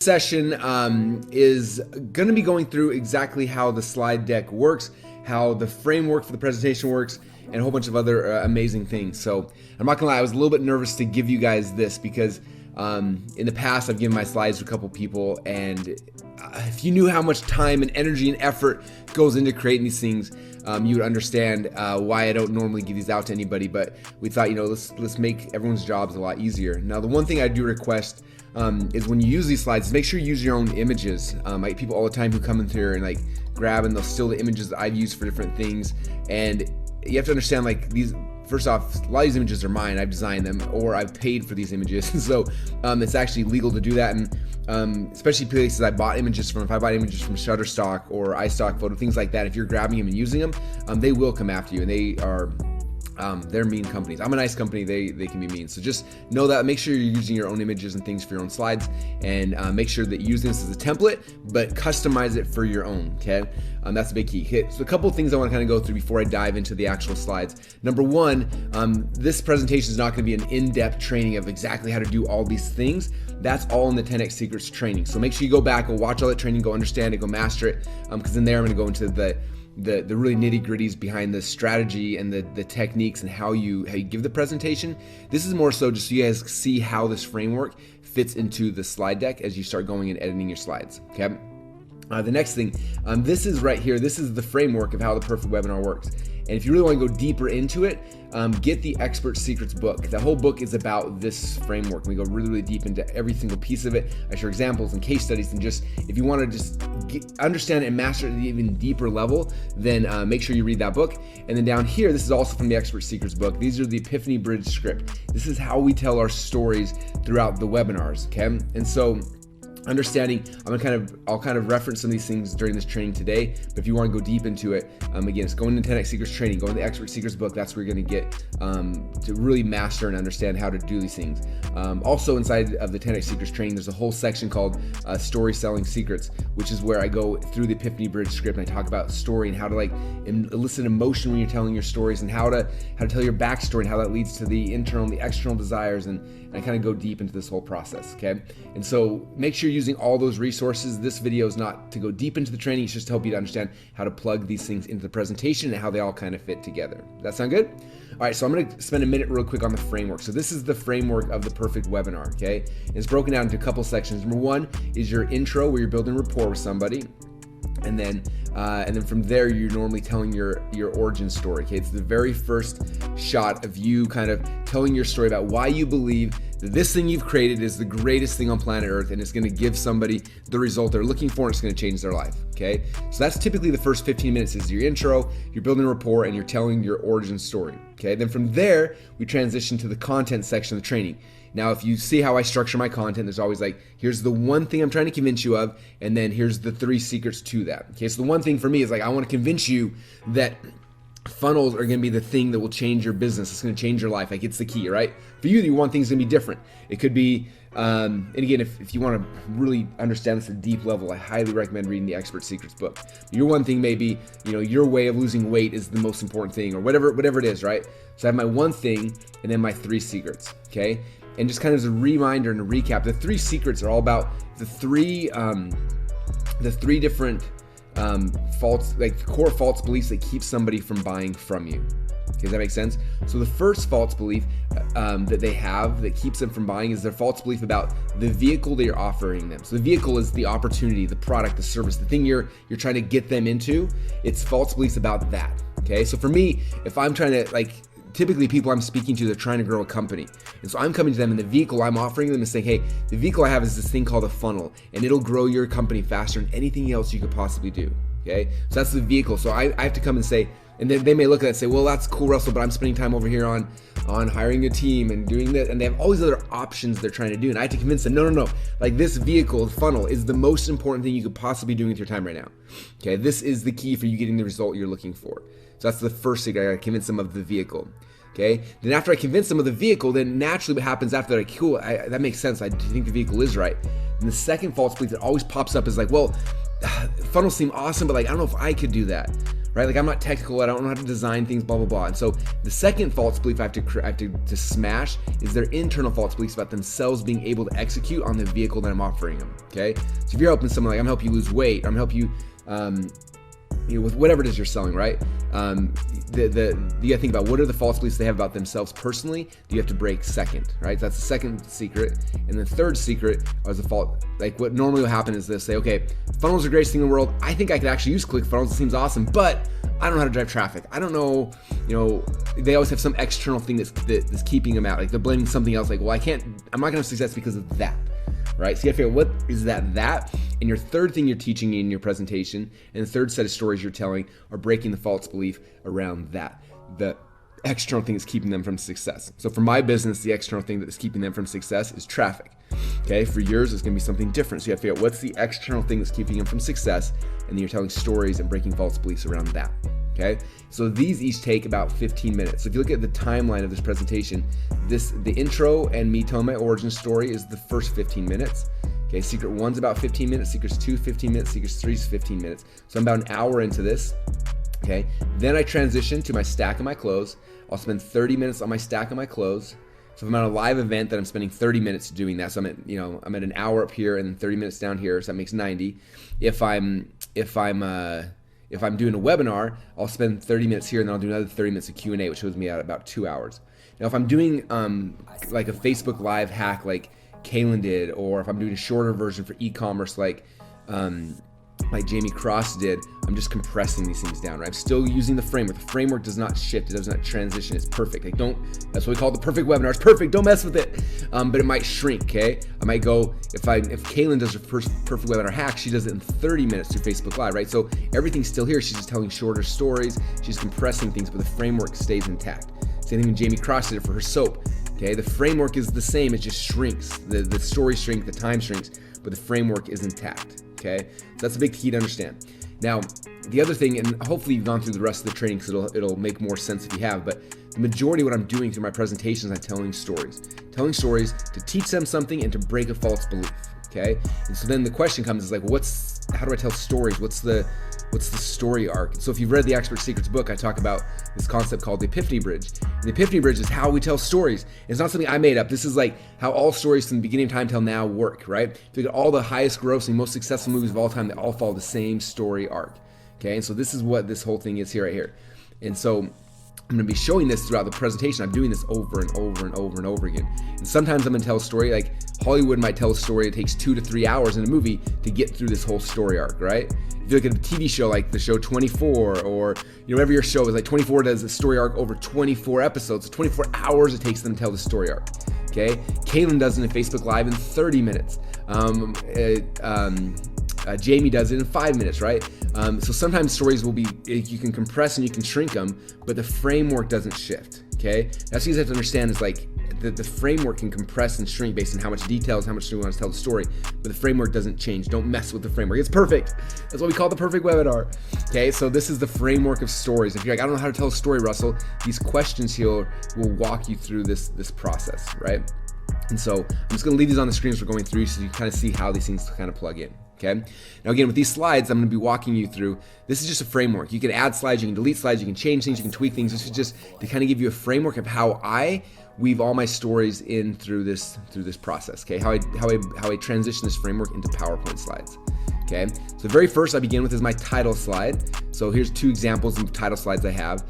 Session is going to be going through exactly how the slide deck works, how the framework for the presentation works, and a whole bunch of other amazing things. So I'm not gonna lie, I was a little bit nervous to give you guys this because in the past I've given my slides to a couple people, and if you knew how much time and energy and effort goes into creating these things, you would understand why I don't normally give these out to anybody. But we thought, let's make everyone's jobs a lot easier. Now, the one thing I do request is when you use these slides, make sure you use your own images. I get people all the time who come in here and grab and they'll steal the images that I've used for different things. And you have to understand, these, first off, a lot of these images are mine. I've designed them, or I've paid for these images. So it's actually legal to do that. And especially places I bought images from, if I bought images from Shutterstock or iStock Photo, things like that, if you're grabbing them and using them, they will come after you, and they are they're mean companies. I'm a nice company, they can be mean. So just know that. Make sure you're using your own images and things for your own slides, and make sure that you use this as a template, but customize it for your own, okay? That's a big key. Okay, so a couple of things I want to kind of go through before I dive into the actual slides. Number one, this presentation is not going to be an in-depth training of exactly how to do all these things. That's all in the 10X Secrets training. So make sure you go back, go watch all that training, go understand it, go master it, because in there I'm going to go into the really nitty gritties behind the strategy and the techniques and how you give the presentation. This is more so just so you guys see how this framework fits into the slide deck as you start going and editing your slides, okay? The next thing, this is right here. This is the framework of how the perfect webinar works. And if you really want to go deeper into it, get the Expert Secrets book. The whole book is about this framework. We go really, really deep into every single piece of it. I share examples and case studies, and just if you want to just understand it and master it at an even deeper level, then make sure you read that book. And then down here, this is also from the Expert Secrets book. These are the Epiphany Bridge script. This is how we tell our stories throughout the webinars, okay? And so understanding, I'll kind of reference some of these things during this training today, but if you want to go deep into it, again, it's going to 10X Secrets training, go to the Expert Secrets book. That's where you're going to get to really master and understand how to do these things. Also inside of the 10X Secrets training, there's a whole section called Story Selling Secrets, which is where I go through the Epiphany Bridge script and I talk about story and how to elicit emotion when you're telling your stories, and how to tell your backstory and how that leads to the internal and the external desires, and I kind of go deep into this whole process, okay? And so make sure you're using all those resources. This video is not to go deep into the training, it's just to help you to understand how to plug these things into the presentation and how they all kind of fit together. Does that sound good? All right, so I'm gonna spend a minute real quick on the framework. So this is the framework of the perfect webinar, okay? And it's broken down into a couple sections. Number one is your intro, where you're building rapport with somebody. And then from there, you're normally telling your origin story. Okay, it's the very first shot of you kind of telling your story about why you believe that this thing you've created is the greatest thing on planet Earth, and it's going to give somebody the result they're looking for, and it's going to change their life. Okay, so that's typically the first 15 minutes is your intro, you're building rapport, and you're telling your origin story. Okay, then from there we transition to the content section of the training. Now, if you see how I structure my content, there's always here's the one thing I'm trying to convince you of, and then here's the 3 secrets to that. Okay, so the one thing for me is I want to convince you that funnels are going to be the thing that will change your business. It's going to change your life. It's the key, right? For you, you want things to be different. It could be, and again, if you want to really understand this at a deep level, I highly recommend reading the Expert Secrets book. Your one thing may be, your way of losing weight is the most important thing, or whatever it is, right? So I have my one thing and then my 3 secrets, okay? And just kind of as a reminder and a recap, the 3 secrets are all about the three different false, core false beliefs that keep somebody from buying from you. Okay, does that make sense? So the first false belief that they have that keeps them from buying is their false belief about the vehicle that you're offering them. So the vehicle is the opportunity, the product, the service, the thing you're trying to get them into. It's false beliefs about that. Okay, so for me, if I'm trying to typically people I'm speaking to, they're trying to grow a company. And so I'm coming to them, and the vehicle I'm offering them is saying, hey, the vehicle I have is this thing called a funnel, and it'll grow your company faster than anything else you could possibly do. Okay, so that's the vehicle. So I have to come and say, and then they may look at it and say, well, that's cool, Russell, but I'm spending time over here on hiring a team and doing this, and they have all these other options they're trying to do, and I have to convince them, no, this vehicle, the funnel, is the most important thing you could possibly be doing with your time right now. Okay, this is the key for you getting the result you're looking for. So that's the first thing. I gotta convince them of the vehicle. Okay, then after I convince them of the vehicle, then naturally what happens after that, cool, that makes sense, I think the vehicle is right. And the second false belief that always pops up is well, funnels seem awesome, but I don't know if I could do that, right? Like I'm not technical, I don't know how to design things, blah, blah, blah. And so the second false belief I have to smash is their internal false beliefs about themselves being able to execute on the vehicle that I'm offering them, okay? So if you're helping someone, like I'm helping you lose weight, I'm helping you, with whatever it is you're selling, right? You gotta think about what are the false beliefs they have about themselves personally that you have to break second, right? That's the second secret. And the third secret is the fault. Like what normally will happen is this: say, okay, funnels are the greatest thing in the world. I think I could actually use ClickFunnels. It seems awesome, but I don't know how to drive traffic. I don't know, they always have some external thing that's keeping them out. Like they're blaming something else. Like, well, I'm not gonna have success because of that. Right? So you have to figure out what is that. And your third thing you're teaching in your presentation and the third set of stories you're telling are breaking the false belief around that. The external thing is keeping them from success. So for my business, the external thing that is keeping them from success is traffic. Okay, for yours, it's gonna be something different. So you have to figure out what's the external thing that's keeping them from success, and then you're telling stories and breaking false beliefs around that. Okay, so these each take about 15 minutes. So if you look at the timeline of this presentation, the intro and me telling my origin story is the first 15 minutes. Okay, secret 1's about 15 minutes, secrets 2, 15 minutes, secrets 3 is 15 minutes. So I'm about an hour into this. Okay, then I transition to my stack and my close. I'll spend 30 minutes on my stack and my close. So if I'm at a live event, then I'm spending 30 minutes doing that. So I'm at an hour up here and then 30 minutes down here. So that makes 90. If I'm doing a webinar, I'll spend 30 minutes here and then I'll do another 30 minutes of Q&A, which shows me at about 2 hours. Now, if I'm doing like a Facebook Live hack like Kaylin did, or if I'm doing a shorter version for e-commerce like Jamie Cross did, I'm just compressing these things down, right? I'm still using the framework. The framework does not shift, it does not transition, it's perfect. That's what we call the perfect webinar. It's perfect, don't mess with it. But it might shrink, okay? I might go, if Kaylin does her first perfect webinar hack, she does it in 30 minutes through Facebook Live, right? So everything's still here, she's just telling shorter stories, she's compressing things, but the framework stays intact. Same thing when Jamie Cross did it for her soap, okay? The framework is the same, it just shrinks. The story shrinks, the time shrinks, but the framework is intact. Okay, so that's a big key to understand. Now, the other thing, and hopefully you've gone through the rest of the training because it'll make more sense if you have, but the majority of what I'm doing through my presentations, I'm telling stories to teach them something and to break a false belief. Okay, and so then the question comes is like, how do I tell stories? What's the story arc? So if you've read the Expert Secrets book, I talk about this concept called the Epiphany Bridge. And the Epiphany Bridge is how we tell stories. It's not something I made up. This is like how all stories from the beginning of time till now work, right? If you look at all the highest grossing, most successful movies of all time, they all follow the same story arc. Okay, and so this is what this whole thing is here, right here. And so I'm going to be showing this throughout the presentation. I'm doing this over and over and over and over again. And sometimes I'm going to tell a story, like Hollywood might tell a story, it takes 2 to 3 hours in a movie to get through this whole story arc, right? If you look at a TV show like the show 24, or whatever your show is, like 24 does a story arc over 24 episodes, so 24 hours it takes them to tell the story arc, okay? Kaylin does it in Facebook Live in 30 minutes. Jamie does it in 5 minutes, right? So sometimes stories will be, you can compress and you can shrink them, but the framework doesn't shift, okay? That's what you have to understand is like, the framework can compress and shrink based on how much details, how much do we want to tell the story, but the framework doesn't change. Don't mess with the framework. It's perfect. That's what we call the perfect webinar. Okay, so this is the framework of stories. If you're like, I don't know how to tell a story, Russell, these questions here will walk you through this process, right? And so I'm just going to leave these on the screen as we're going through so you can kind of see how these things kind of plug in. Okay. Now again, with these slides, I'm going to be walking you through, this is just a framework. You can add slides, you can delete slides, you can change things, you can tweak things. This is just to kind of give you a framework of how I weave all my stories in through this process. Okay. How I transition this framework into PowerPoint slides. Okay. So the very first I begin with is my title slide. So here's 2 examples of title slides I have.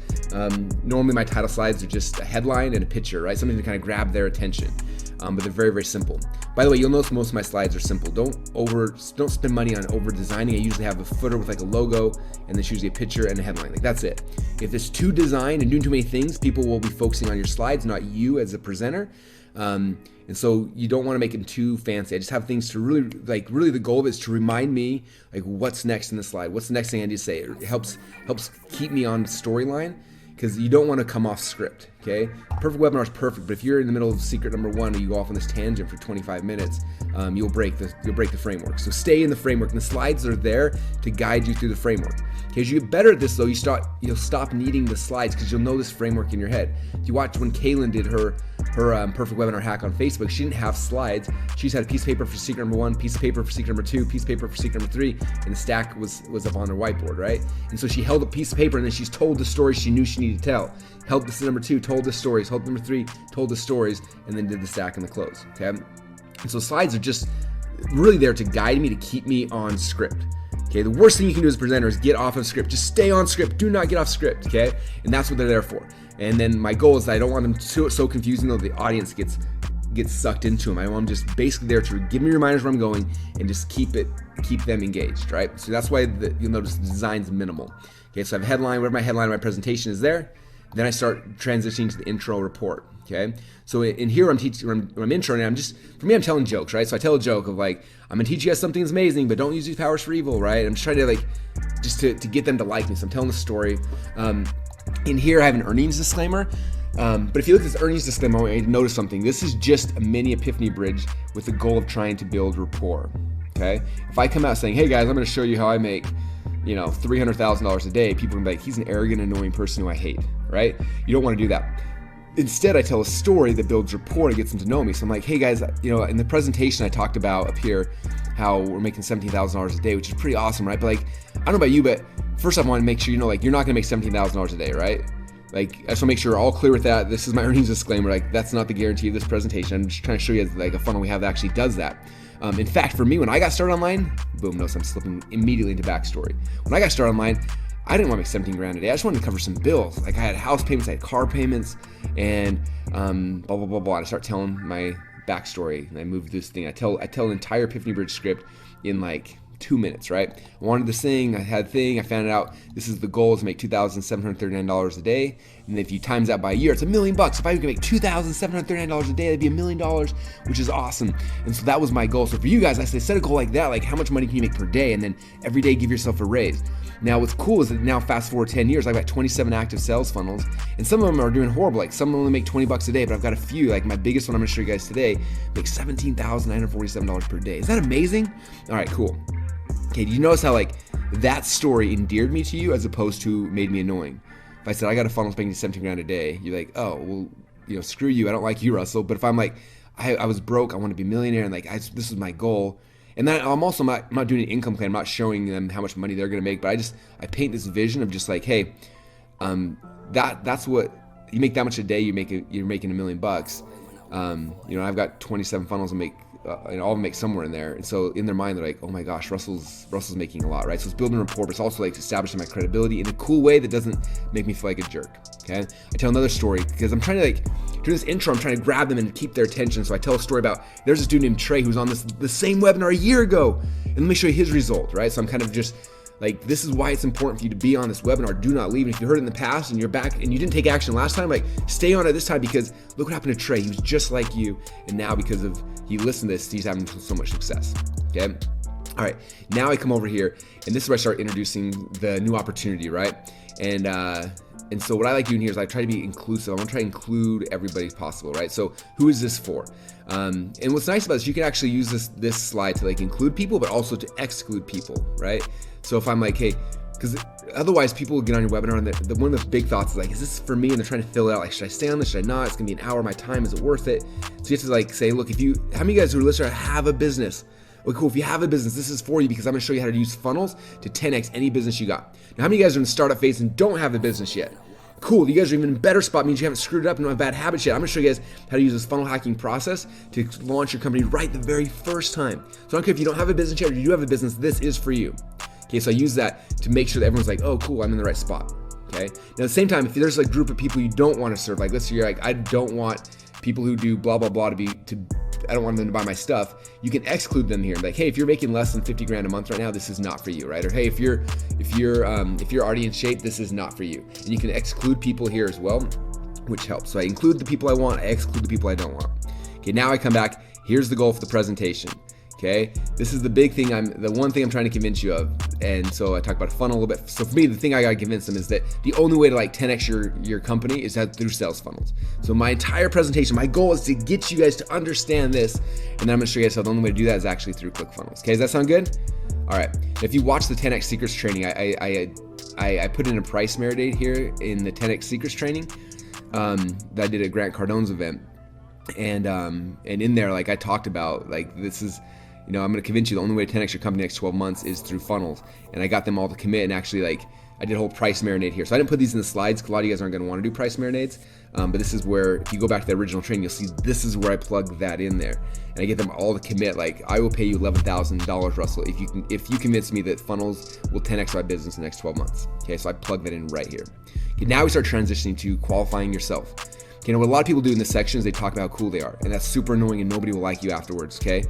Normally my title slides are just a headline and a picture, right? Something to kind of grab their attention. But they're very, very simple. By the way, you'll notice most of my slides are simple. Don't spend money on over designing. I usually have a footer with like a logo, and then usually a picture and a headline. Like that's it. If it's too designed and doing too many things, people will be focusing on your slides, not you as a presenter. And so you don't want to make them too fancy. I just have things to really the goal of it is to remind me like what's next in the slide. What's the next thing I need to say? It helps keep me on storyline because you don't want to come off script. Okay, perfect webinar is perfect, but if you're in the middle of secret number 1 and you go off on this tangent for 25 minutes, you'll break the framework. So stay in the framework, and the slides are there to guide you through the framework. Okay, as you get better at this though, you'll stop needing the slides because you'll know this framework in your head. If you watch when Kaylin did her perfect webinar hack on Facebook, she didn't have slides. She just had a piece of paper for secret number 1, piece of paper for secret number 2, piece of paper for secret number 3, and the stack was up on her whiteboard, right? And so she held a piece of paper, and then she's told the story she knew she needed to tell. Held this number 2, told the stories. Held number 3, told the stories, and then did the stack and the close. Okay, and so slides are just really there to guide me, to keep me on script. Okay, the worst thing you can do as a presenter is get off of script. Just stay on script. Do not get off script. Okay, and that's what they're there for. And then my goal is that I don't want them so confusing though the audience gets sucked into them. I want them just basically there to give me reminders where I'm going and just keep them engaged, right? So that's why you'll notice the design's minimal. Okay, so I have a headline, whatever my headline of my presentation is there. Then I start transitioning to the intro report. Okay, so in here I'm introing, and I'm telling jokes, right? So I tell a joke of like, I'm gonna teach you guys something that's amazing, but don't use these powers for evil, right? I'm just trying to to get them to like me. So I'm telling the story. In here I have an earnings disclaimer. But if you look at this earnings disclaimer, I want you to notice something. This is just a mini epiphany bridge with the goal of trying to build rapport. Okay, if I come out saying, hey guys, I'm gonna show you how I make $300,000 a day, people are gonna be like, he's an arrogant, annoying person who I hate, right? You don't want to do that. Instead, I tell a story that builds rapport and gets them to know me. So I'm like, hey guys, in the presentation I talked about up here how we're making $17,000 a day, which is pretty awesome, right? But like, I don't know about you, but first I want to make sure you're not gonna make $17,000 a day, right? Like, I just want to make sure we're all clear with that. This is my earnings disclaimer. Like, that's not the guarantee of this presentation. I'm just trying to show you like a funnel we have that actually does that. In fact, for me, when I got started online, boom, notice I'm slipping immediately into backstory. When I got started online, I didn't want to make 17 grand a day. I just wanted to cover some bills. Like, I had house payments, I had car payments, and blah, blah, blah, blah. And I start telling my backstory, and I move this thing. I tell an entire Epiphany Bridge script in like 2 minutes, right? I wanted this thing, I had a thing, I found it out. This is the goal, is to make $2,739 a day. And if you times that by a year, it's $1 million. If I could make $2,739 a day, that'd be $1 million, which is awesome. And so that was my goal. So for you guys, I set a goal like that, like how much money can you make per day? And then every day give yourself a raise. Now what's cool is that now fast forward 10 years, I've got 27 active sales funnels, and some of them are doing horrible. Like some of them only make $20 a day, but I've got a few, like my biggest one I'm gonna show you guys today, make $17,947 per day. Is that amazing? All right, cool. Okay, do you notice how like that story endeared me to you as opposed to made me annoying? If I said I got a funnel making 17 grand a day, you're like, oh, well, screw you. I don't like you, Russell. But if I'm like, I was broke, I want to be a millionaire, and like this is my goal. And then I'm also not doing an income plan. I'm not showing them how much money they're gonna make. But I paint this vision of just like, hey, that's what you make that much a day. You're making $1 million. I've got 27 funnels and make. And all of them make somewhere in there, and so in their mind they're like, oh my gosh, Russell's making a lot, right? So it's building rapport, but it's also like establishing my credibility in a cool way that doesn't make me feel like a jerk. Okay, I tell another story because I'm trying to like do this intro. I'm trying to grab them and keep their attention. So I tell a story about there's this dude named Trey who's on the same webinar a year ago, and let me show you his result, right? So I'm kind of just like, this is why it's important for you to be on this webinar. Do not leave. And if you heard it in the past and you're back and you didn't take action last time, like stay on it this time, because look what happened to Trey. He was just like you. And now because of he listened to this, he's having so much success. Okay. All right. Now I come over here, and this is where I start introducing the new opportunity, right? And so what I like doing here is I try to be inclusive. I want to try to include everybody as possible, right? So who is this for? And what's nice about this, you can actually use this slide to like include people, but also to exclude people, right? So if I'm like, hey, because otherwise people will get on your webinar and one of the big thoughts is like, is this for me? And they're trying to fill it out. Like, should I stay on this? Should I not? It's gonna be an hour of my time. Is it worth it? So you have to like say, look, how many of you guys who are listening have a business? Well, cool. If you have a business, this is for you, because I'm gonna show you how to use funnels to 10x any business you got. Now, how many of you guys are in the startup phase and don't have a business yet? Cool, you guys are even in a better spot, means you haven't screwed it up and don't have bad habits yet. I'm gonna show you guys how to use this funnel hacking process to launch your company right the very first time. So I don't care if you don't have a business yet or you do have a business, this is for you. Okay, so I use that to make sure that everyone's like, oh cool, I'm in the right spot. Okay, now at the same time, if there's a group of people you don't want to serve, like let's say you're like, I don't want people who do blah blah blah I don't want them to buy my stuff, you can exclude them here. Like, hey, if you're making less than 50 grand a month right now, this is not for you, right? Or hey, if you're already in shape, this is not for you. And you can exclude people here as well, which helps. So I include the people I want, I exclude the people I don't want. Okay, now I come back. Here's the goal for the presentation. Okay, this is the big thing. The one thing I'm trying to convince you of, and so I talk about a funnel a little bit. So for me, the thing I gotta convince them is that the only way to like 10x your company is through sales funnels. So my entire presentation, my goal is to get you guys to understand this, and then I'm gonna show you guys how the only way to do that is actually through ClickFunnels. Okay, does that sound good? All right. If you watch the 10x Secrets training, I put in a price marinade here in the 10x Secrets training that I did at Grant Cardone's event, and in there, like I talked about, like this is. I'm going to convince you the only way to 10x your company next 12 months is through funnels. And I got them all to commit, and actually like I did a whole price marinade here. So I didn't put these in the slides because a lot of you guys aren't going to want to do price marinades. But this is where, if you go back to the original training, you'll see this is where I plug that in there. And I get them all to commit. Like, I will pay you $11,000, Russell, if you convince me that funnels will 10x my business in the next 12 months. Okay, so I plug that in right here. Okay, now we start transitioning to qualifying yourself. Okay, what a lot of people do in this section is they talk about how cool they are, and that's super annoying, and nobody will like you afterwards. Okay,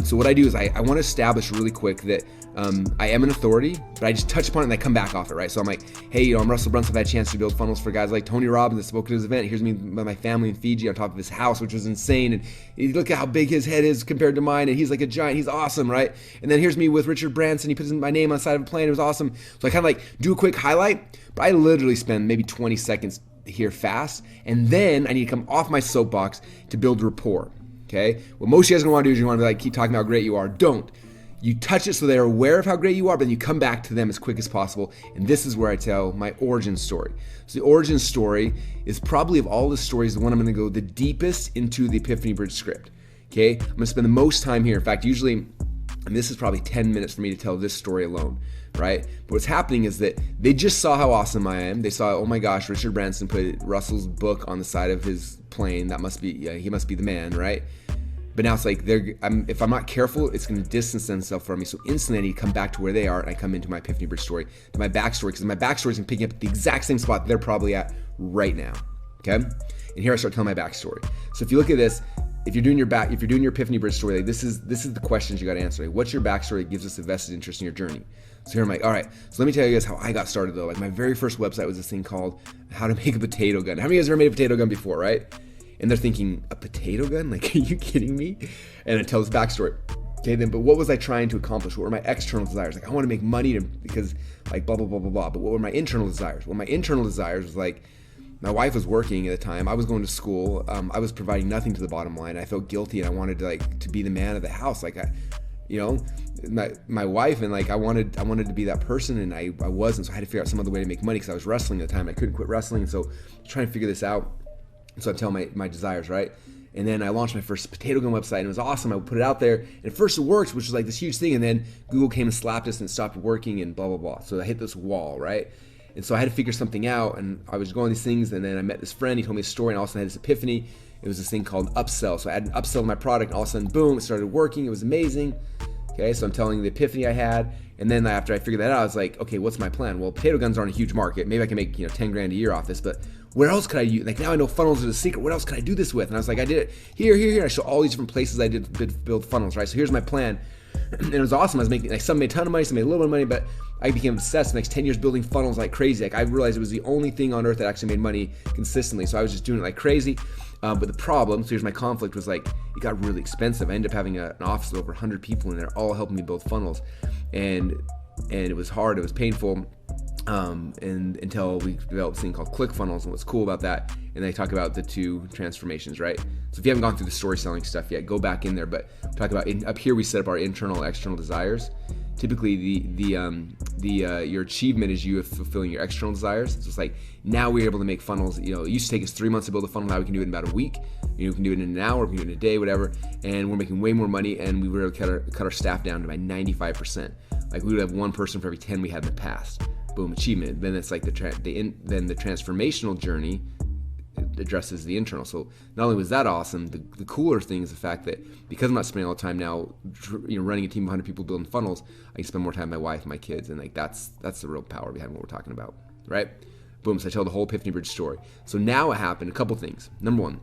so what I do is I want to establish really quick that I am an authority, but I just touch upon it and I come back off it, right? So I'm like, hey, I'm Russell Brunson. I've had a chance to build funnels for guys like Tony Robbins that spoke at his event. Here's me with my family in Fiji on top of his house, which was insane. And you look at how big his head is compared to mine, and he's like a giant. He's awesome, right? And then here's me with Richard Branson. He puts my name on the side of a plane. It was awesome. So I kind of like do a quick highlight, but I literally spend maybe 20 seconds here fast, and then I need to come off my soapbox to build rapport. Okay, what most of you guys are gonna want to do is you want to like keep talking about how great you are. Don't. You touch it so they're aware of how great you are, but then you come back to them as quick as possible. And this is where I tell my origin story. So the origin story is probably, of all the stories, the one I'm gonna go the deepest into the Epiphany Bridge script. Okay, I'm gonna spend the most time here. In fact, usually, and this is probably 10 minutes for me to tell this story alone, right? But what's happening is that they just saw how awesome I am. They saw, oh my gosh, Richard Branson put Russell's book on the side of his plane. That must be, he must be the man, right? But now it's like, if I'm not careful, it's going to distance themselves from me. So instantly I need to come back to where they are, and I come into my Epiphany Bridge story, to my backstory, because my backstory is picking up the exact same spot they're probably at right now, okay? And here I start telling my backstory. So if you look at this, if you're doing your Epiphany Bridge story, like this is the questions you got to answer. Like, what's your backstory that gives us a vested interest in your journey? So here I'm like, all right, so let me tell you guys how I got started though. Like my very first website was this thing called How to Make a Potato Gun. How many of you guys ever made a potato gun before, right? And they're thinking, a potato gun? Like, are you kidding me? And I tell this backstory. Okay, then, but what was I trying to accomplish? What were my external desires? Like, I want to make money because like blah, blah, blah, blah, blah. But what were my internal desires? Well, my internal desires was like, my wife was working at the time. I was going to school. I was providing nothing to the bottom line. I felt guilty, and I wanted to be the man of the house. Like my wife, and like I wanted to be that person, and I wasn't. So I had to figure out some other way to make money because I was wrestling at the time. I couldn't quit wrestling, so I was trying to figure this out. So I tell my desires, right? And then I launched my first potato gun website, and it was awesome. I would put it out there, and at first it worked, which was like this huge thing. And then Google came and slapped us, and it stopped working, and blah blah blah. So I hit this wall, right? And so I had to figure something out, and I was going these things, and then I met this friend. He told me a story, and all of a sudden I had this epiphany. It was this thing called upsell. So I had an upsell to my product, and all of a sudden, boom, it started working. It was amazing. Okay, so I'm telling you the epiphany I had, and then after I figured that out, I was like, okay, what's my plan? Well, potato guns aren't a huge market. Maybe I can make 10 grand a year off this, but where else could I use? Like now I know funnels are the secret. What else could I do this with? And I was like, I did it here. I show all these different places I did build funnels, right? So here's my plan. And it was awesome. I was making, like, some made a ton of money, some made a little bit of money, but I became obsessed the next 10 years building funnels like crazy. Like I realized it was the only thing on earth that actually made money consistently. So I was just doing it like crazy. But the problem, so here's my conflict, was like, it got really expensive. I ended up having an office with over 100 people in there, all helping me build funnels. And it was hard, it was painful. And until we developed this thing called ClickFunnels, and what's cool about that, and they talk about the two transformations, right? So if you haven't gone through the story selling stuff yet, go back in there. But talk about up here, we set up our internal and external desires. Typically, your achievement is you fulfilling your external desires. So it's like now we're able to make funnels. It used to take us 3 months to build a funnel. Now we can do it in about a week. We can do it in an hour, we can do it in a day, whatever. And we're making way more money. And we were able to cut our staff down to by 95%. Like we would have one person for every 10 we had in the past. Boom, achievement. Then it's like the transformational journey addresses the internal. So not only was that awesome, the cooler thing is the fact that because I'm not spending all the time now, running a team of 100 people building funnels, I can spend more time with my wife, my kids, and like that's the real power behind what we're talking about, right? Boom. So I tell the whole Epiphany Bridge story. So now what happened? A couple things. Number one,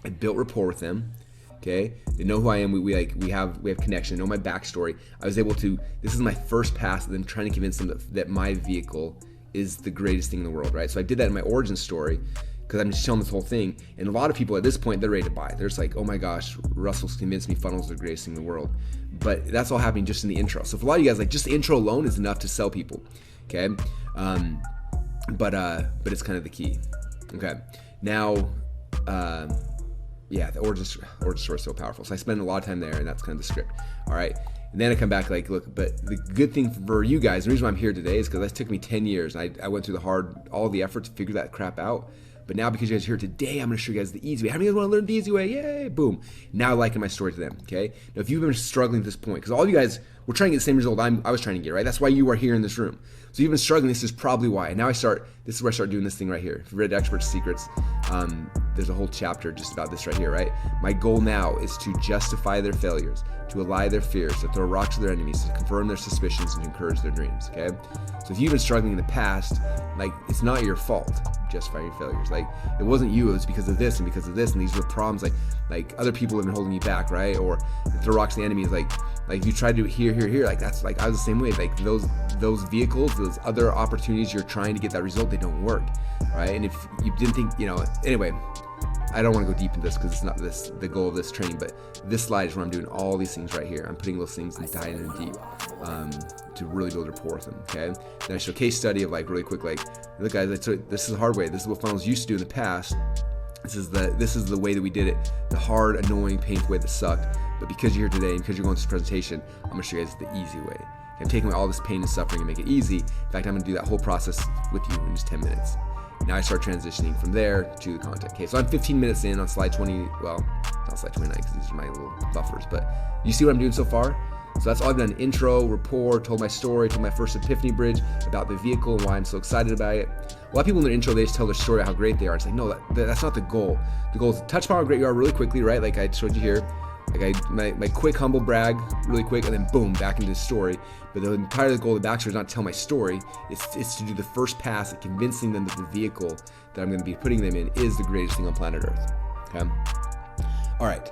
I built rapport with them. Okay, they know who I am. We have connection. They know my backstory. I was able to. This is my first pass of them trying to convince them that my vehicle is the greatest thing in the world, right? So I did that in my origin story. because I'm just showing this whole thing. And a lot of people at this point, they're ready to buy. They're just like, oh my gosh, Russell's convinced me funnels are the greatest thing in the world. But that's all happening just in the intro. So for a lot of you guys, like just the intro alone is enough to sell people. Okay. But it's kind of the key. Okay. Now, yeah, the origin story is so powerful. So I spend a lot of time there, and that's kind of the script. All right. And then I come back like, look, but the good thing for you guys, the reason why I'm here today is because that took me 10 years. And I went through all the effort to figure that crap out. But now because you guys are here today, I'm going to show you guys the easy way. How many of you guys want to learn the easy way? Yay, boom. Now I liken my story to them, okay? Now if you've been struggling at this point, because all of you guys were trying to get the same result I was trying to get, right? That's why you are here in this room. So you've been struggling, this is probably why. And now this is where I start doing this thing right here. If you read Expert Secrets, there's a whole chapter just about this right here, right? My goal now is to justify their failures, to allay their fears, to throw rocks at their enemies, to confirm their suspicions, and to encourage their dreams, okay? So if you've been struggling in the past, like, it's not your fault, justify your failures. Like, it wasn't you, it was because of this and because of this, and these were problems, like other people have been holding you back, right? Or throw rocks at the enemies, like if you try to do it here, like that's like, I was the same way. Like those vehicles, those other opportunities you're trying to get that result, they don't work, right? And if you didn't think, anyway, I don't want to go deep into this because it's not the goal of this training, but this slide is where I'm doing all these things right here. I'm putting those things and diving in deep to really build rapport with them, okay? Then I show a case study of like really quick, like, look guys, this is the hard way. This is what funnels used to do in the past. This is the way that we did it, the hard, annoying, painful way that sucked. But because you're here today and because you're going through this presentation, I'm going to show you guys the easy way. I'm taking away all this pain and suffering and make it easy. In fact, I'm going to do that whole process with you in just 10 minutes. Now I start transitioning from there to the content. Okay, so I'm 15 minutes in on slide 20. Well, not slide 29 because these are my little buffers. But you see what I'm doing so far? So that's all I've done. Intro, rapport, told my story, told my first epiphany bridge about the vehicle and why I'm so excited about it. A lot of people in their intro, they just tell their story about how great they are. It's like, no, that's not the goal. The goal is to touch upon how great you are really quickly, right? Like I showed you here. Like my quick humble brag really quick, and then boom, back into the story. But the entire goal of the backstory is not to tell my story. It's to do the first pass at convincing them that the vehicle that I'm going to be putting them in is the greatest thing on planet Earth. Okay. All right.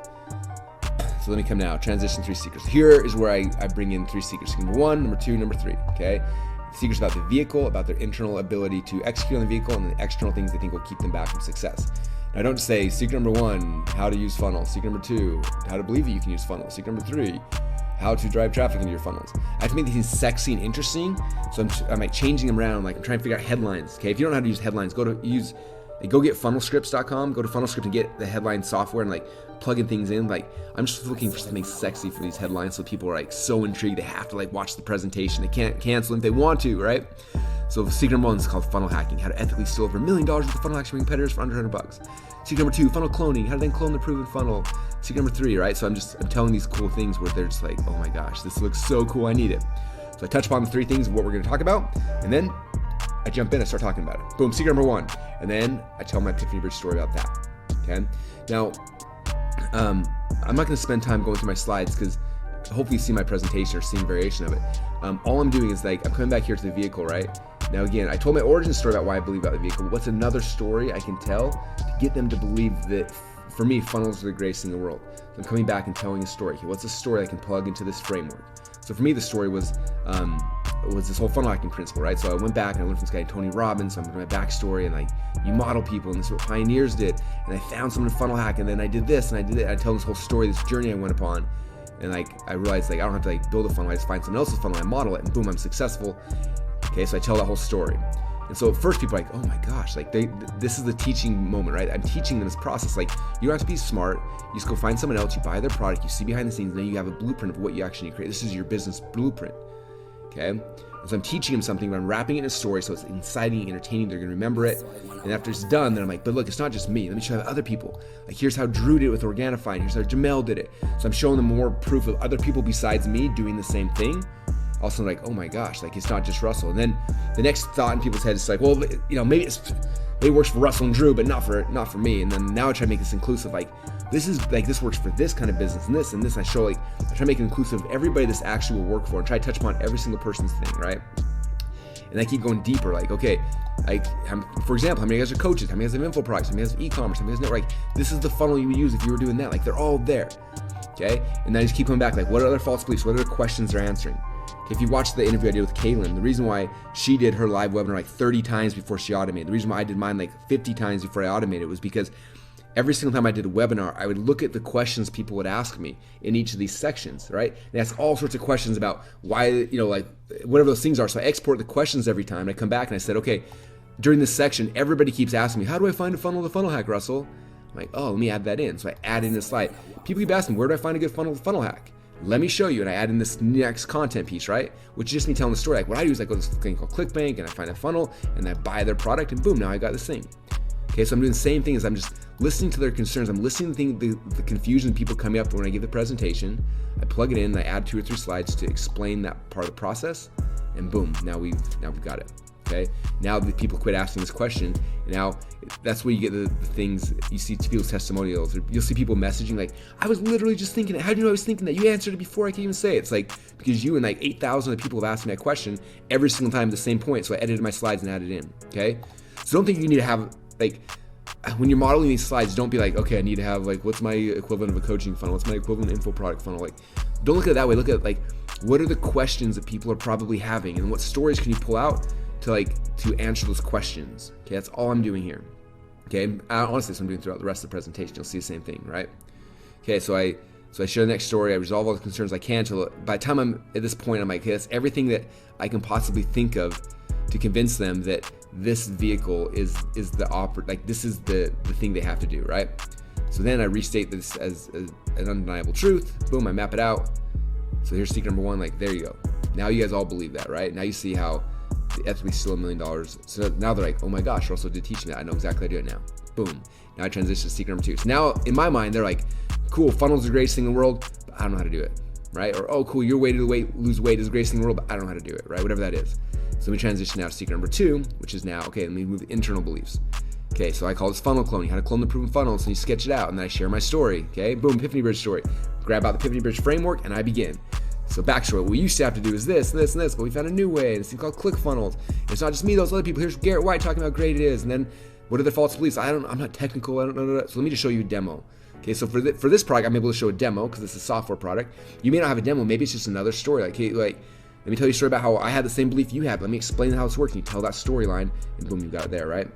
So let me come now. Transition 3 secrets. Here is where I bring in 3 secrets. Number 1, number 2, number 3. Okay. Secrets about the vehicle, about their internal ability to execute on the vehicle, and the external things they think will keep them back from success. Now, I don't say secret number 1, how to use funnels. Secret number 2, how to believe that you can use funnels. Secret number 3, how to drive traffic into your funnels. I have to make these things sexy and interesting, so I'm like changing them around. Like I'm trying to figure out headlines. Okay, if you don't know how to use headlines, go get funnelscripts.com. Go to funnelscript and get the headline software and like plugging things in. Like I'm just looking for something sexy for these headlines, so people are like so intrigued they have to like watch the presentation. They can't cancel if they want to, right? So secret number 1 is called funnel hacking. How to ethically steal over $1 million worth of funnel hacks from competitors for under $100. Secret number 2, funnel cloning. How to then clone the proven funnel. Secret number 3, right? So I'm telling these cool things where they're just like, oh my gosh, this looks so cool, I need it. So I touch upon the 3 things of what we're going to talk about, and then I jump in, I start talking about it. Boom, secret number 1, and then I tell my epiphany bridge story about that. Okay. Now, I'm not going to spend time going through my slides because hopefully you see my presentation or seeing variation of it. All I'm doing is like I'm coming back here to the vehicle, right? Now again, I told my origin story about why I believe about the vehicle. What's another story I can tell to get them to believe that, for me, funnels are the greatest thing in the world? So I'm coming back and telling a story. Okay, what's a story I can plug into this framework? So for me, the story was this whole funnel hacking principle, right? So I went back and I learned from this guy, Tony Robbins. So I'm doing my backstory and like, you model people, and this is what pioneers did. And I found someone to funnel hack, and then I did this and I did it. I tell this whole story, this journey I went upon. And like, I realized like, I don't have to like build a funnel. I just find someone else's funnel, I model it, and boom, I'm successful. Okay, so I tell that whole story. And so at first people are like, oh my gosh, like this is the teaching moment, right? I'm teaching them this process. Like you don't have to be smart. You just go find someone else, you buy their product, you see behind the scenes, and then you have a blueprint of what you actually need to create. This is your business blueprint, okay? And so I'm teaching them something, but I'm wrapping it in a story so it's exciting, entertaining, they're gonna remember it. And after it's done, then I'm like, but look, it's not just me. Let me show you other people. Like here's how Drew did it with Organifi, and here's how Jamel did it. So I'm showing them more proof of other people besides me doing the same thing. Also like, oh my gosh, like it's not just Russell. And then the next thought in people's heads is like, well, maybe it works for Russell and Drew, but not for me. And then now I try to make this inclusive. Like this works for this kind of business and this and this. I show I try to make it inclusive of everybody this actually will work for, and try to touch upon every single person's thing, right? And I keep going deeper. Like, okay, for example, how many of you guys are coaches? How many of you guys have info products? How many of you guys have e-commerce? How many of you guys network? Like, this is the funnel you would use if you were doing that. Like they're all there. Okay, and then I just keep coming back. Like, what are other false beliefs? What other questions they're answering? If you watch the interview I did with Kaylin, the reason why she did her live webinar like 30 times before she automated, the reason why I did mine like 50 times before I automated was because every single time I did a webinar, I would look at the questions people would ask me in each of these sections, right? And ask all sorts of questions about why, like whatever those things are. So I export the questions every time. And I come back and I said, okay, during this section, everybody keeps asking me, how do I find a funnel to funnel hack, Russell? I'm like, oh, let me add that in. So I add in a slide. People keep asking, where do I find a good funnel to funnel hack? Let me show you. And I add in this next content piece, right? Which is just me telling the story. Like what I do is I go to this thing called ClickBank and I find a funnel and I buy their product and boom, now I got this thing. Okay, so I'm doing the same thing as I'm just listening to their concerns. I'm listening to the confusion people coming up when I give the presentation. I plug it in and I add 2 or 3 slides to explain that part of the process. And boom, now we've got it. Okay, now the people quit asking this question. And now that's where you get the things, you see people's testimonials. You'll see people messaging like, I was literally just thinking it. How do you know I was thinking that? You answered it before I could even say it. It's like, because you and like 8,000 other people have asked me that question every single time at the same point. So I edited my slides and added it in, okay? So don't think you need to have, like, when you're modeling these slides, don't be like, okay, I need to have like, what's my equivalent of a coaching funnel? What's my equivalent info product funnel? Like, don't look at it that way. Look at like, what are the questions that people are probably having and what stories can you pull out to answer those questions? Okay, that's all I'm doing here. Okay, honestly, that's what I'm doing throughout the rest of the presentation. You'll see the same thing, right? Okay, so I share the next story. I resolve all the concerns I can till by the time I'm at this point, I'm like, okay, that's everything that I can possibly think of to convince them that this vehicle is this is the thing they have to do, right? So then I restate this as an undeniable truth. Boom, I map it out. So here's secret number 1. Like, there you go. Now you guys all believe that, right? Now you see how the ethically still $1 million. So now they're like, oh my gosh, Russell did teach me that. I know exactly how to do it now. Boom. Now I transition to secret number 2. So now in my mind, they're like, cool, funnel's the greatest thing in the world, but I don't know how to do it, right? Or, oh, cool, your way to lose weight is the greatest thing in the world, but I don't know how to do it, right? Whatever that is. So let me transition now to secret number 2, which is now, okay, let me move the internal beliefs. Okay, so I call this funnel cloning, how to clone the proven funnels, and you sketch it out, and then I share my story, okay? Boom, Epiphany Bridge story. Grab out the Epiphany Bridge framework, and I begin. So backstory, what we used to have to do is this, and this, and this, but we found a new way, and it's called ClickFunnels. It's not just me, those other people. Here's Garrett White talking about how great it is, and then what are their false beliefs? I'm not technical, I don't know. So let me just show you a demo. Okay, so for this product, I'm able to show a demo because it's a software product. You may not have a demo, maybe it's just another story. Like, hey, let me tell you a story about how I had the same belief you had. Let me explain how it's working. You tell that storyline, and boom, you got it there, right?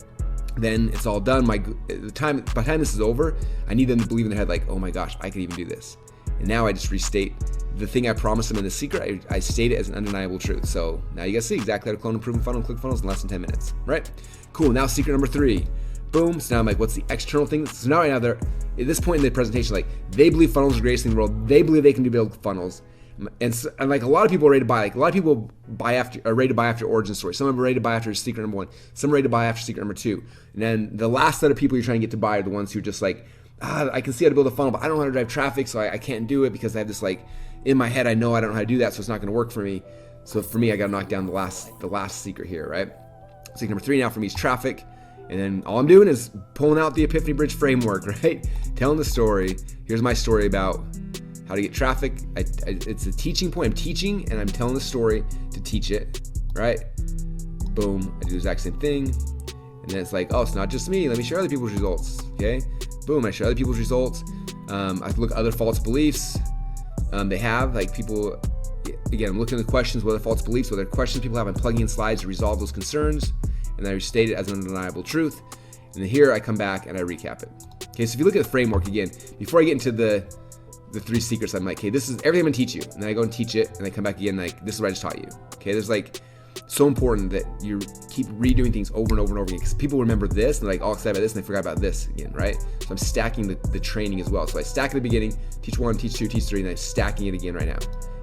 Then it's all done. By the time this is over, I need them to believe in their head, like, oh my gosh, I could even do this. And now I just restate the thing I promised them in the secret. I state it as an undeniable truth. So now you guys see exactly how to clone a proven funnel and ClickFunnels in less than 10 minutes, right? Cool. Now secret number 3. Boom. So now I'm like, what's the external thing? So now right now they're at this point in the presentation, like they believe funnels are the greatest thing in the world. They believe they can build funnels. And like a lot of people are ready to buy. Like a lot of people are ready to buy after origin story. Some are ready to buy after secret number 1. Some are ready to buy after secret number 2. And then the last set of people you're trying to get to buy are the ones who are just like, I can see how to build a funnel, but I don't know how to drive traffic, so I can't do it because I have this like in my head. I know I don't know how to do that, so it's not going to work for me. So for me, I got to knock down the last secret here, right? Secret number 3 now for me is traffic. And then all I'm doing is pulling out the Epiphany Bridge framework, right? Telling the story. Here's my story about how to get traffic. It's a teaching point. I'm teaching and I'm telling the story to teach it, right? Boom. I do the exact same thing. And then it's like, oh, it's not just me. Let me share other people's results, okay? Boom. I share other people's results. I look at other false beliefs they have. Like people, again, I'm looking at the questions, what are the false beliefs, what are the questions people have. I'm plugging in slides to resolve those concerns. And then I restate it as an undeniable truth. And then here I come back and I recap it. Okay, so if you look at the framework again, before I get into the 3 secrets, I'm like, okay, this is everything I'm gonna teach you. And then I go and teach it, and I come back again, like, this is what I just taught you. Okay, there's like, so important that you keep redoing things over and over and over again, because people remember this, and they're like all excited about this, and they forgot about this again, right? So I'm stacking the training as well. So I stack at the beginning, teach 1, teach 2, teach 3, and I'm stacking it again right now.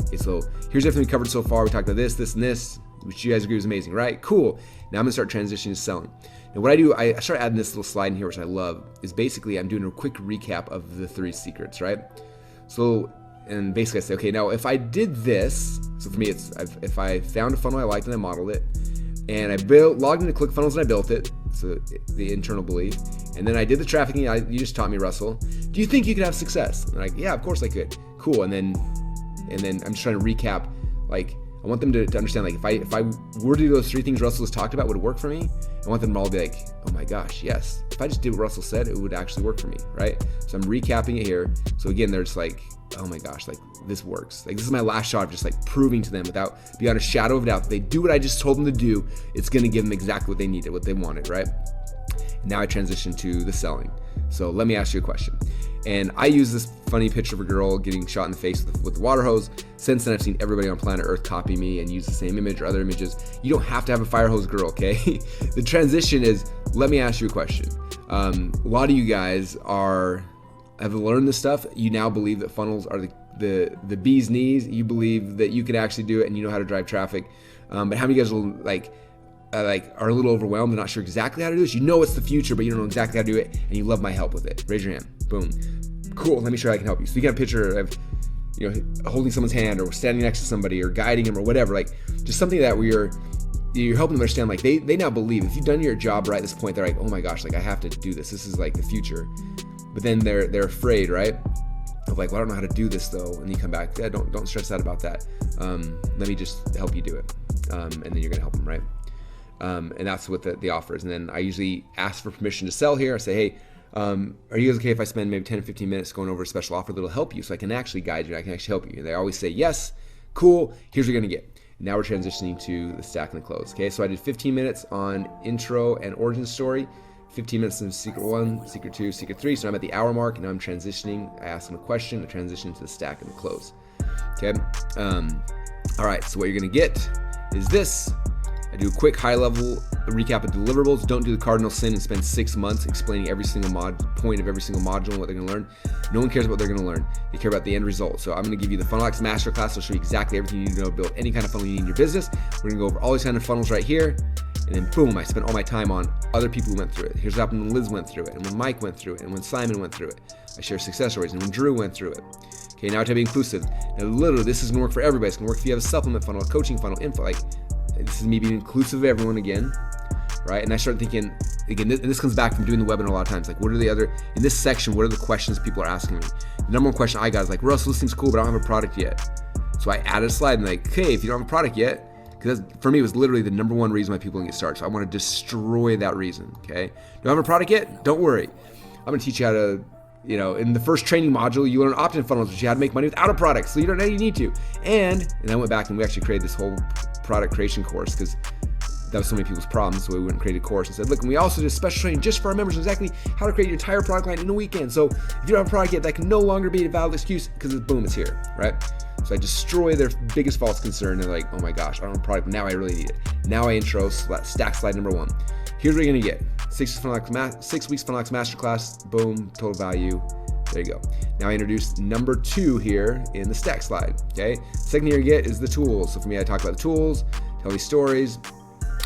Okay, so here's everything we covered so far. We talked about this, and this, which you guys agree was amazing, right? Cool. Now I'm gonna start transitioning to selling. And what I do, I start adding this little slide in here, which I love, is basically I'm doing a quick recap of the 3 secrets, right? So, and basically I say, okay, now if I did this, so for me it's, if I found a funnel I liked and I modeled it, and I logged into ClickFunnels and I built it, so the internal belief, and then I did the trafficking, you just taught me, Russell, do you think you could have success? And I'm like, yeah, of course I could. Cool, and then I'm just trying to recap, like, I want them to understand, like, if I were to do those 3 things Russell has talked about, would it work for me? I want them to all be like, oh my gosh, yes. If I just did what Russell said, it would actually work for me, right? So I'm recapping it here. So again, they're just like, oh my gosh, like, this works. Like, this is my last shot of just like proving to them without beyond a shadow of doubt, if they do what I just told them to do, it's gonna give them exactly what they needed, what they wanted, right? And now I transition to the selling. So let me ask you a question. And I use this funny picture of a girl getting shot in the face with the water hose. Since then, I've seen everybody on planet Earth copy me and use the same image or other images. You don't have to have a fire hose girl, okay? The transition is, let me ask you a question. A lot of you guys have learned this stuff. You now believe that funnels are the bee's knees. You believe that you can actually do it and you know how to drive traffic. But how many of you guys will are a little overwhelmed and not sure exactly how to do this? You know it's the future, but you don't know exactly how to do it, and you love my help with it. Raise your hand. Boom. Cool. Let me show you how I can help you. So you get a picture of, holding someone's hand or standing next to somebody or guiding them or whatever, like just something that you're helping them understand. Like they now believe if you've done your job right at this point, they're like, oh my gosh, like I have to do this. This is like the future. But then they're afraid, right? Of like, well, I don't know how to do this though. And you come back, yeah, don't stress out about that. Let me just help you do it. And then you're gonna help them, right? And that's what the offer is. And then I usually ask for permission to sell here. I say, hey, are you guys okay if I spend maybe 10 or 15 minutes going over a special offer that'll help you so I can actually guide you, I can actually help you? And they always say, yes, cool, here's what you're gonna get. Now we're transitioning to the stack and the close. Okay, so I did 15 minutes on intro and origin story, 15 minutes in secret 1, secret 2, secret 3. So I'm at the hour mark and now I'm transitioning. I ask them a question, I transition to the stack and the close. Okay, all right, so what you're gonna get is this. I do a quick high-level recap of deliverables. Don't do the cardinal sin and spend 6 months explaining every single point of every single module and what they're going to learn. No one cares about what they're going to learn. They care about the end result. So I'm going to give you the Funnel X Masterclass. I'll show you exactly everything you need to know to build any kind of funnel you need in your business. We're going to go over all these kind of funnels right here. And then boom, I spent all my time on other people who went through it. Here's what happened when Liz went through it, and when Mike went through it, and when Simon went through it. I share success stories, and when Drew went through it. Okay, now I try to be inclusive. Now literally, this is going to work for everybody. It's going to work if you have a supplement funnel, a coaching funnel, info, like, this is me being inclusive of everyone again, right? And I started thinking, again, this comes back from doing the webinar a lot of times, like what are the other, in this section, what are the questions people are asking me? The number one question I got is like, Russell, this seems cool, but I don't have a product yet. So I added a slide and like, okay, if you don't have a product yet, because for me, it was literally the number one reason why people didn't get started. So I want to destroy that reason, okay? Don't have a product yet? Don't worry. I'm going to teach you how to, in the first training module, you learn opt-in funnels, which you how to make money without a product. So you don't know you need to. And I went back and we actually created this whole product creation course because that was so many people's problems. So we went and created a course and said, look, and we also did special training just for our members on exactly how to create your entire product line in a weekend. So if you don't have a product yet, that can no longer be a valid excuse because boom, it's here, right? So I destroy their biggest false concern. They're like, oh my gosh, I don't have a product, but now I really need it. Now I intro stack slide number 1. Here's what you're gonna get. 6 weeks Funnel X Masterclass, boom, total value. There you go. Now I introduce number 2 here in the stack slide, okay? Second thing you get is the tools. So for me, I talk about the tools, tell these stories,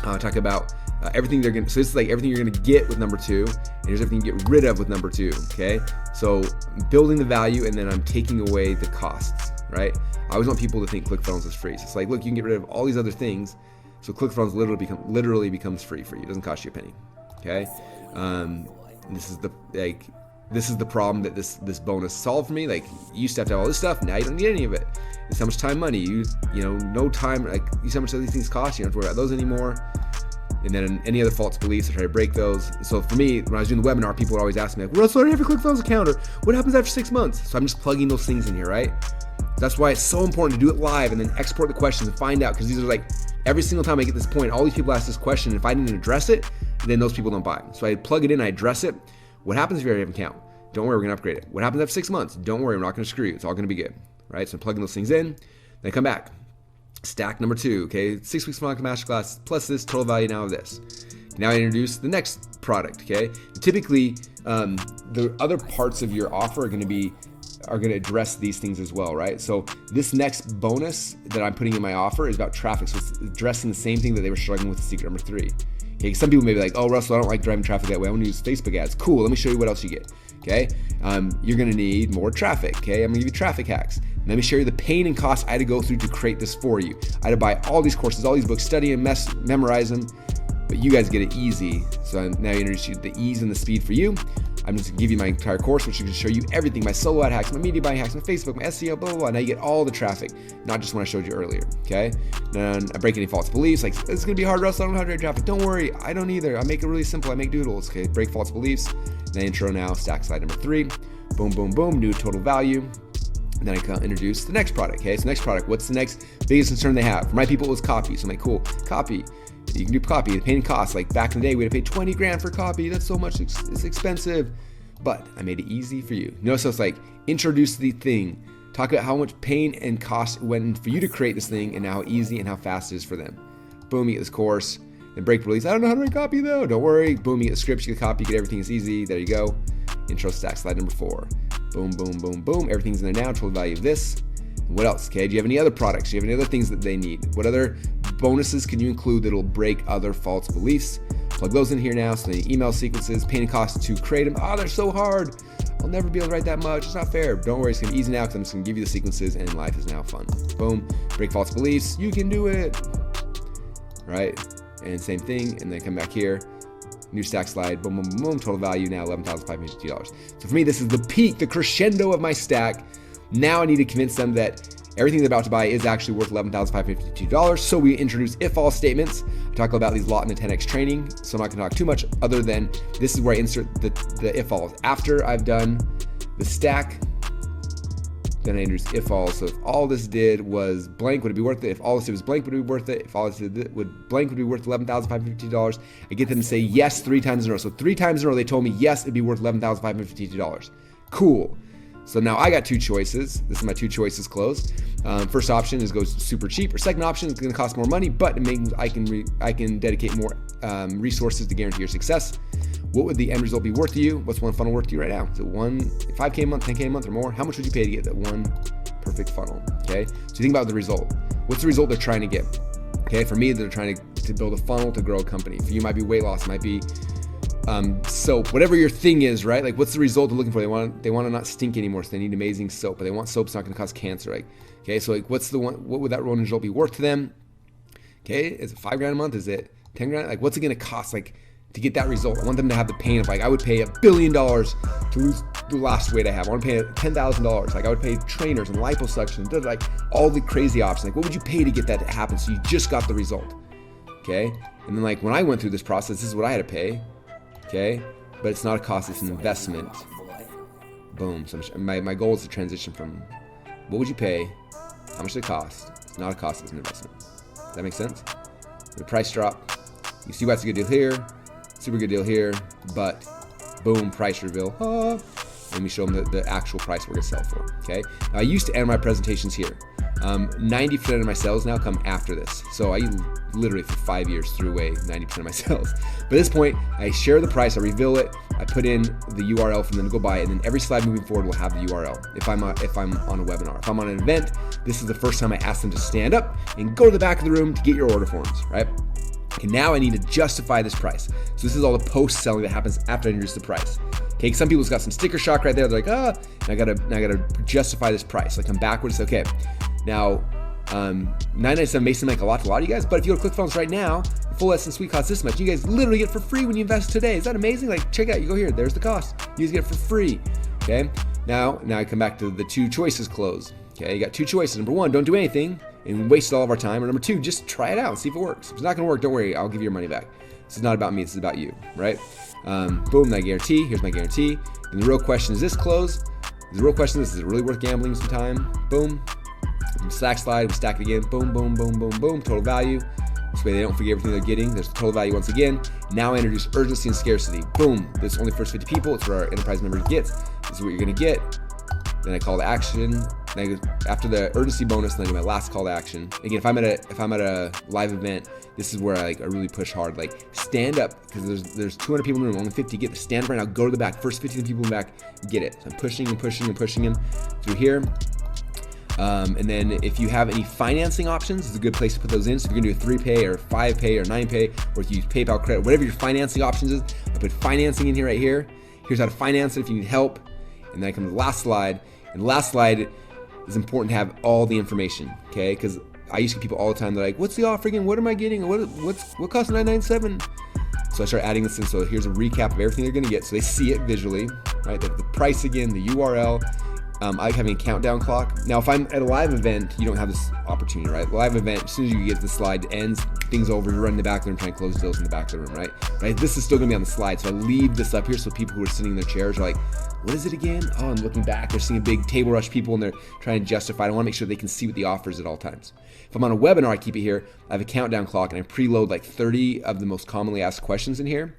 talk about everything they're gonna, so this is like everything you're gonna get with number 2, and here's everything you get rid of with number 2, okay? So building the value, and then I'm taking away the costs, right? I always want people to think ClickFunnels is free. So it's like, look, you can get rid of all these other things, so ClickFunnels literally becomes free for you. It doesn't cost you a penny, okay? This is the problem that this bonus solved for me. Like, you used to have to have all this stuff, now you don't need any of it. It's how much time, money, no time, like, you see how much these things cost, you don't have to worry about those anymore. And then any other false beliefs, I try to break those. So for me, when I was doing the webinar, people would always ask me, like, Russell, I don't have a ClickFunnels account, or what happens after 6 months? So I'm just plugging those things in here, right? That's why it's so important to do it live and then export the questions and find out, because these are like, every single time I get this point, all these people ask this question, and if I didn't address it, then those people don't buy. So I plug it in, I address it. What happens if you already have an account? Don't worry, we're gonna upgrade it. What happens after 6 months? Don't worry, we're not gonna screw you. It's all gonna be good, right? So I'm plugging those things in, then I come back. Stack number 2, okay? 6 weeks Funnel X Masterclass, plus this, total value now of this. Now I introduce the next product, okay? Typically, the other parts of your offer are gonna address these things as well, right? So this next bonus that I'm putting in my offer is about traffic. So it's addressing the same thing that they were struggling with secret number 3. Okay, some people may be like, oh, Russell, I don't like driving traffic that way. I want to use Facebook ads. Cool, let me show you what else you get, okay? You're gonna need more traffic, okay? I'm gonna give you traffic hacks. Let me show you the pain and cost I had to go through to create this for you. I had to buy all these courses, all these books, study and memorize them, but you guys get it easy. So now I introduce you the ease and the speed for you. I'm just gonna give you my entire course, which is gonna show you everything, my solo ad hacks, my media buying hacks, my Facebook, my SEO, blah, blah, blah. Now you get all the traffic, not just what I showed you earlier, okay? Then I break any false beliefs, like it's gonna be hard, Russell, I don't know how to generate traffic. Don't worry, I don't either. I make it really simple, I make doodles, okay? Break false beliefs. Then intro now, stack slide number 3. Boom, boom, boom, new total value. And then I can introduce the next product, okay? So next product, what's the next biggest concern they have? For my people, it was copy. So I'm like, cool, copy. You can do copy, the paying costs. Like back in the day, we had to pay 20 grand for copy. That's so much, it's expensive. But I made it easy for you. Notice so it's like, introduce the thing. Talk about how much pain and cost went in for you to create this thing and how easy and how fast it is for them. Boom, you get this course. Then break release. I don't know how to write copy though. Don't worry. Boom, you get the scripts, you get the copy, you get everything. It's easy. There you go. Intro stack slide number 4. Boom, boom, boom, boom. Everything's in there now. Total value of this. What else? Okay. Do you have any other products? Do you have any other things that they need? What other bonuses can you include that'll break other false beliefs? Plug those in here now. So the email sequences, pain and cost to create them. Oh, they're so hard. I'll never be able to write that much. It's not fair. Don't worry. It's going to be easy now because I'm just going to give you the sequences and life is now fun. Boom. Break false beliefs. You can do it. Right. And same thing. And then come back here. New stack slide, boom, boom, boom, boom, total value now $11,552. So for me, this is the peak, the crescendo of my stack. Now I need to convince them that everything they're about to buy is actually worth $11,552. So we introduce if-all statements. I talk about these a lot in the 10X training, so I'm not gonna talk too much other than this is where I insert the if-alls. After I've done the stack, then I introduce if-all. So if all this did was blank, would it be worth it? If all this did was blank, would it be worth it? If all this did blank, would it be worth $11,552? I get them to say yes 3 times in a row. So 3 times in a row, they told me yes, it'd be worth $11,552. Cool. So now I got 2 choices. This is my 2 choices closed. First option is go super cheap, or second option is going to cost more money, but it means I can dedicate more resources to guarantee your success. What would the end result be worth to you? What's one funnel worth to you right now? Is it 5K a month, 10K a month or more? How much would you pay to get that one perfect funnel? Okay. So you think about the result. What's the result they're trying to get? Okay. For me, they're trying to build a funnel to grow a company. For you, it might be weight loss, it might be soap, whatever your thing is, right? Like what's the result they're looking for? They want to not stink anymore. So they need amazing soap, but they want soap that's not going to cause cancer. Like, okay. So like what would that result be worth to them? Okay. Is it 5 grand a month? Is it 10 grand? Like what's it going to cost? Like, to get that result, I want them to have the pain of like, I would pay $1 billion to lose the last weight I have. I want to pay $10,000. Like I would pay trainers and liposuction, like all the crazy options. Like what would you pay to get that to happen? So you just got the result. Okay. And then like when I went through this process, this is what I had to pay. Okay. But it's not a cost, it's an investment. Boom. So my goal is to transition from what would you pay? How much does it cost? It's not a cost, it's an investment. Does that make sense? The price drop. You see why it's a good deal here. Super good deal here, but boom, price reveal. Let me show them the actual price we're gonna sell for, okay? Now, I used to end my presentations here. 90% of my sales now come after this. So I literally for 5 years threw away 90% of my sales. But at this point, I share the price, I reveal it, I put in the URL for them to go buy it, and then every slide moving forward will have the URL. If I'm on a webinar, if I'm on an event, this is the first time I ask them to stand up and go to the back of the room to get your order forms, right? Okay, now I need to justify this price. So this is all the post-selling that happens after I introduce the price. Okay, some people's got some sticker shock right there. They're like, and I gotta justify this price. Like come backwards. Okay, now $9.97 may seem like a lot to a lot of you guys, but if you go to ClickFunnels right now, the full Essence Suite costs this much. You guys literally get it for free when you invest today. Is that amazing? Like check it out. You go here. There's the cost. You guys get it for free. Okay. Now I come back to the 2 choices close. Okay, you got 2 choices. Number 1, don't do anything and waste all of our time. Or number 2, just try it out and see if it works. If it's not gonna work, don't worry, I'll give you your money back. This is not about me, this is about you, right? Boom, I guarantee, here's my guarantee. And the real question is this close? The real question is it really worth gambling some time? Boom, stack slide, we stack it again, boom, boom, boom, boom, boom, total value. This way they don't forget everything they're getting. There's the total value once again. Now I introduce urgency and scarcity. Boom, this is only first 50 people, it's what our enterprise member gets. This is what you're gonna get. Then I call to action. Then after the urgency bonus, then I do my last call to action. Again, if I'm at a live event, this is where I really push hard. Like stand up, because there's 200 people in the room, only 50 get the stand up right now. Go to the back. First 15 people in the back get it. So I'm pushing and pushing and pushing them through here. And then if you have any financing options, it's a good place to put those in. So if you're gonna do a 3Pay or 5Pay or 9Pay, or if you use PayPal credit, whatever your financing options is, I put financing in here right here. Here's how to finance it if you need help. And then I come to the last slide. And the last slide is important to have all the information, okay? Because I used to get people all the time, they're like, what's the offer again? What am I getting? What costs $9.97? So I start adding this in. So here's a recap of everything they're going to get. So they see it visually, right? The price again, the URL. I like having a countdown clock. Now, if I'm at a live event, you don't have this opportunity, right? Live event, as soon as you get to the slide ends, things over, you're running in the back there and trying to close deals in the back of the room, right? This is still gonna be on the slide. So I leave this up here so people who are sitting in their chairs are like, what is it again? Oh, and looking back, they're seeing a big table rush people and they're trying to justify. I wanna make sure they can see what the offer is at all times. If I'm on a webinar, I keep it here. I have a countdown clock and I preload like 30 of the most commonly asked questions in here.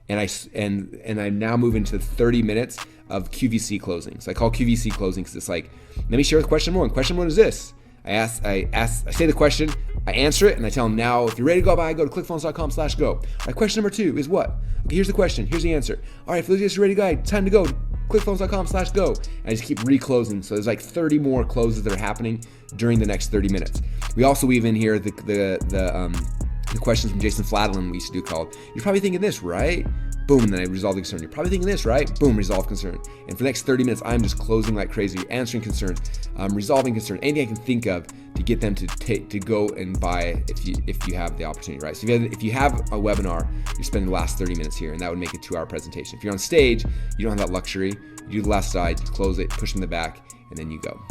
And I now move into 30 minutes of QVC closings. I call QVC closings because it's like, let me share with question one. Question one is this. I say the question, I answer it, and I tell them now, if you're ready to go buy, go to clickfunnels.com/go. All right, question number 2 is what? Okay, here's the question, here's the answer. All right, for those of you guys who are ready to go, time to go. clickfunnels.com/go. And I just keep reclosing. So there's like 30 more closes that are happening during the next 30 minutes. We also weave in here the questions from Jason Fladlin we used to do called, you're probably thinking this, right? Boom, and then I resolve the concern. You're probably thinking this, right? Boom, resolve concern. And for the next 30 minutes, I'm just closing like crazy, answering concerns, resolving concerns, anything I can think of to get them to go and buy if you have the opportunity, right? So if you have a webinar, you're spending the last 30 minutes here, and that would make a 2-hour presentation. If you're on stage, you don't have that luxury. You do the last slide, you close it, push them in the back, and then you go.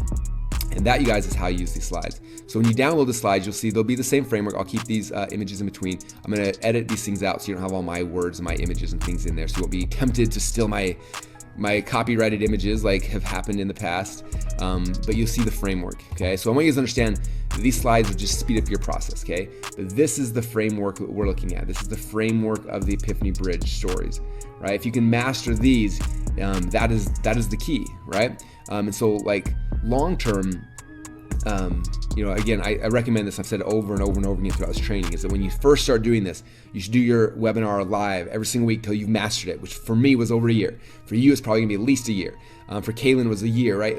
And that, you guys, is how you use these slides. So when you download the slides, you'll see they'll be the same framework. I'll keep these images in between. I'm going to edit these things out so you don't have all my words and my images and things in there. So you won't be tempted to steal my copyrighted images like have happened in the past. But you'll see the framework, okay? So I want you guys to understand that these slides will just speed up your process, okay? But this is the framework that we're looking at. This is the framework of the Epiphany Bridge stories, right? If you can master these, that is the key, right? And so like long term, again, I recommend this. I've said it over and over and over again throughout this training, is that when you first start doing this, you should do your webinar live every single week till you've mastered it, which for me was over a year. For you, it's probably gonna be at least a year. For Kaylin, it was a year, right?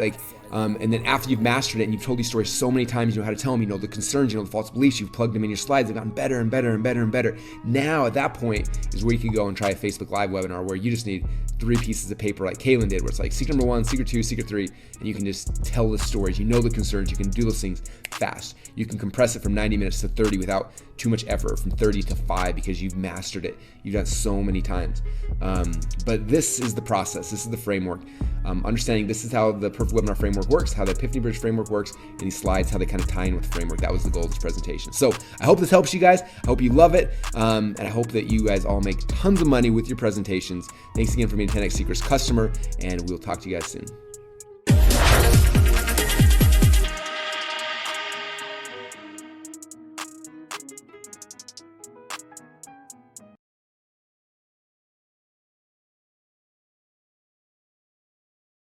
And then after you've mastered it and you've told these stories so many times, you know how to tell them, you know the concerns, you know the false beliefs, you've plugged them in your slides, they've gotten better and better and better and better. Now, at that point, is where you can go and try a Facebook Live webinar where you just need 3 pieces of paper like Kaylin did, where it's like secret number 1, secret 2, secret 3, and you can just tell the stories. You know the concerns, you can do those things fast. You can compress it from 90 minutes to 30 without too much effort, from 30 to 5, because you've mastered it. You've done it so many times. But this is the process, this is the framework. Understanding this is how the Perfect Webinar Framework works, how the Epiphany Bridge Framework works, and these slides, how they kind of tie in with the framework. That was the goal of this presentation. So I hope this helps you guys. I hope you love it. And I hope that you guys all make tons of money with your presentations. Thanks again for being a 10X Secrets customer, and we'll talk to you guys soon.